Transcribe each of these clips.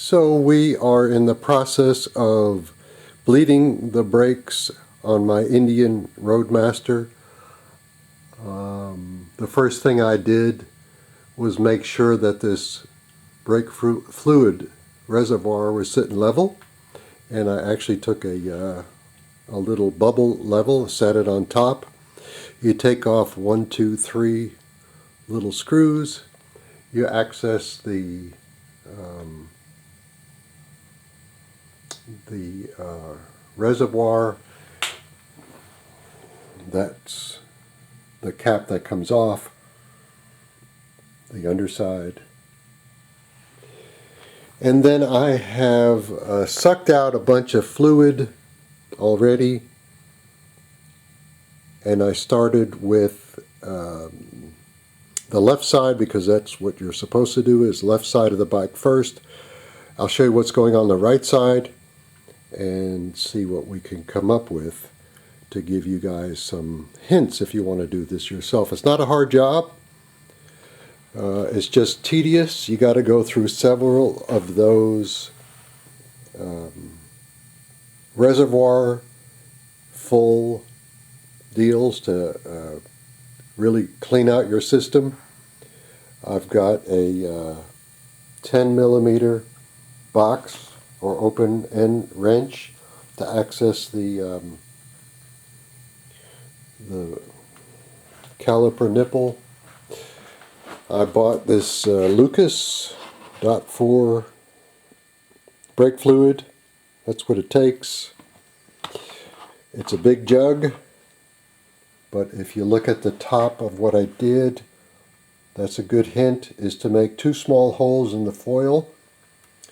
So we are in the process of bleeding the brakes on my Indian Roadmaster. The first thing I did was make sure that this brake fluid reservoir was sitting level, and I actually took a little bubble level, set it on top. You take off 1, 2, 3 little screws. You access the reservoir. That's the cap that comes off the underside. And then I have sucked out a bunch of fluid already, and I started with the left side, because that's what you're supposed to do, is left side of the bike first. I'll show you what's going on the right side and see what we can come up with to give you guys some hints if you want to do this yourself. It's not a hard job. It's just tedious. You got to go through several of those reservoir full deals to really clean out your system. I've got a 10 millimeter box or open end wrench to access the caliper nipple. I bought this Lucas .4 brake fluid. That's what it takes. It's a big jug, but if you look at the top of what I did, that's a good hint, is to make 2 small holes in the foil.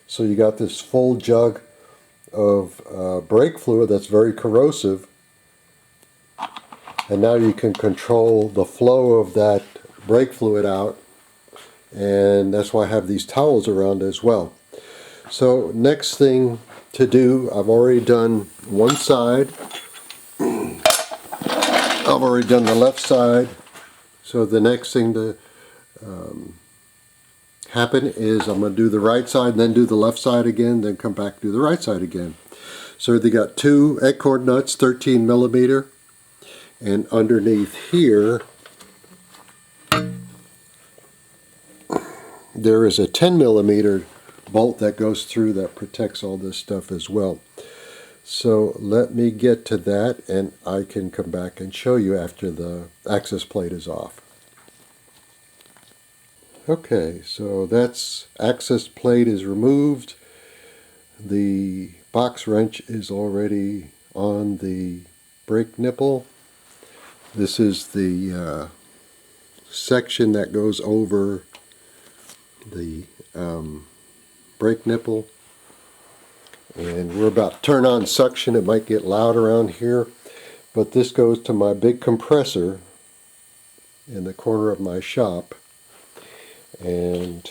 So you got this full jug of brake fluid that's very corrosive, and now you can control the flow of that brake fluid out, and that's why I have these towels around as well. So next thing to do, I've already done one side. I've already done the left side. So the next thing to happen is I'm going to do the right side, then do the left side again, then come back to do the right side again. So they got 2 eggcord nuts, 13 millimeter, and underneath here there is a 10 millimeter bolt that goes through that protects all this stuff as well. So let me get to that, and I can come back and show you after the access plate is off. Okay, so that's access plate is removed. The box wrench is already on the brake nipple. This is the section that goes over the brake nipple. And we're about to turn on suction. It might get loud around here, but this goes to my big compressor in the corner of my shop. And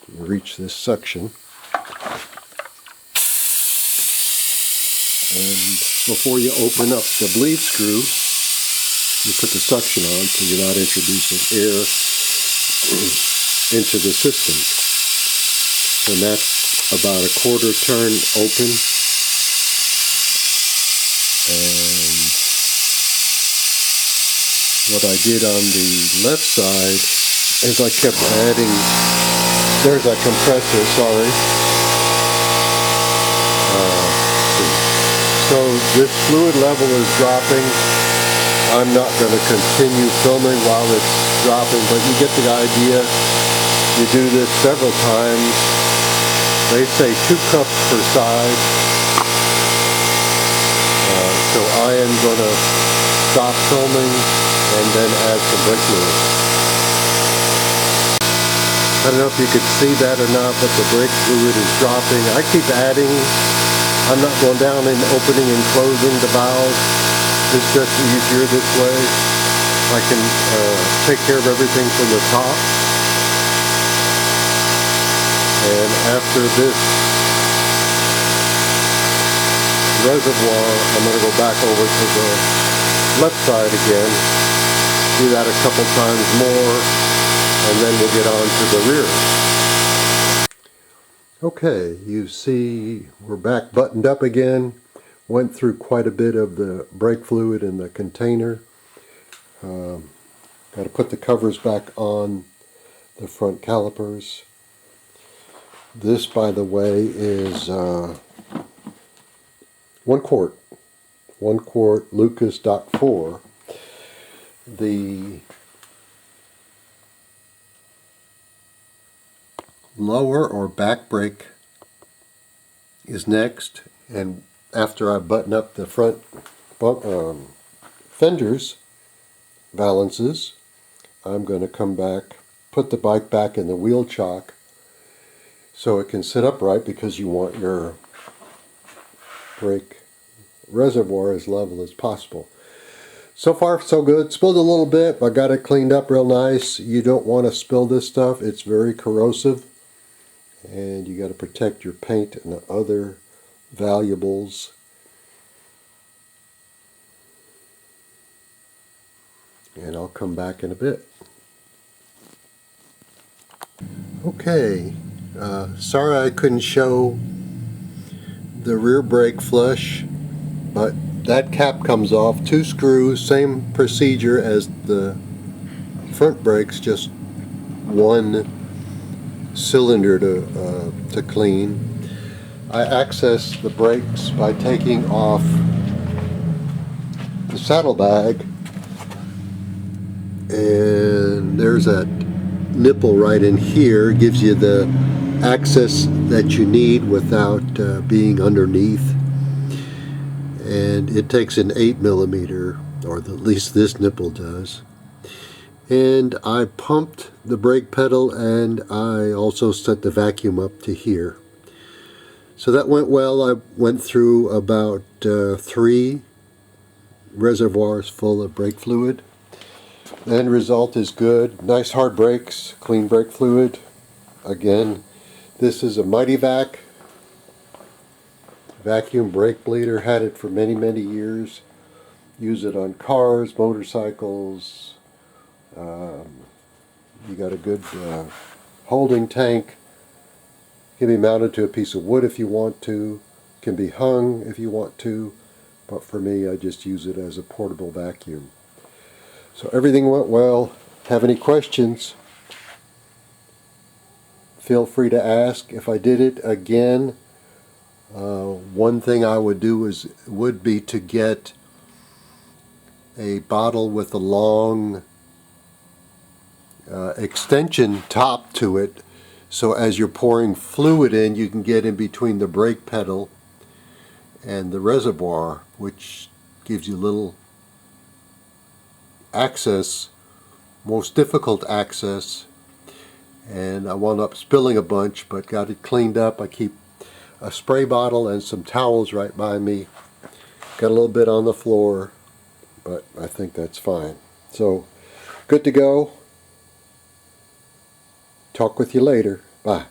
reach this suction. And before you open up the bleed screw, you put the suction on so you're not introducing air into the system. And that's about a quarter turn open. And what I did on the left side is I kept adding, there's that compressor, sorry. So this fluid level is dropping. I'm not going to continue filming while it's dropping, but you get the idea. You do this several times. They say 2 cups per side. So I am going to stop filming and then add some brake fluid. I don't know if you could see that or not, but the brake fluid is dropping. I keep adding. I'm not going down and opening and closing the valves. It's just easier this way. I can take care of everything from the top. And after this reservoir, I'm going to go back over to the left side again. Do that a couple times more, and then we'll get on to the rear. Okay, you see we're back buttoned up again. Went through quite a bit of the brake fluid in the container. Got to put the covers back on the front calipers. This, by the way, is 1 quart. 1 quart Lucas .4. The lower or back brake is next, and after I button up the front fenders balances, I'm going to come back, put the bike back in the wheel chock so it can sit upright, because you want your brake reservoir as level as possible. So far so good. Spilled a little bit, but got it cleaned up real nice. You don't want to spill this stuff. It's very corrosive, and you got to protect your paint and the other valuables. And I'll come back in a bit. Okay, sorry I couldn't show the rear brake flush, but that cap comes off. 2 screws, same procedure as the front brakes, just 1 cylinder to clean. I access the brakes by taking off the saddlebag, and there's that nipple right in here. Gives you the access that you need without being underneath. And it takes an 8mm, or at least this nipple does. And I pumped the brake pedal, and I also set the vacuum up to here. So that went well. I went through about 3 reservoirs full of brake fluid. The end result is good. Nice hard brakes, clean brake fluid. Again, this is a Mighty Vac vacuum brake bleeder. Had it for many, many years. Use it on cars, motorcycles. You got a good holding tank. Can be mounted to a piece of wood if you want to. Can be hung if you want to. But for me, I just use it as a portable vacuum. So everything went well. Have any questions? Feel free to ask. If I did it again, one thing I would do would be to get a bottle with a long extension top to it, so as you're pouring fluid in, you can get in between the brake pedal and the reservoir, which gives you little access, most difficult access. And I wound up spilling a bunch, but got it cleaned up. I keep a spray bottle and some towels right by me. Got a little bit on the floor, but I think that's fine. So, good to go. Talk with you later. Bye.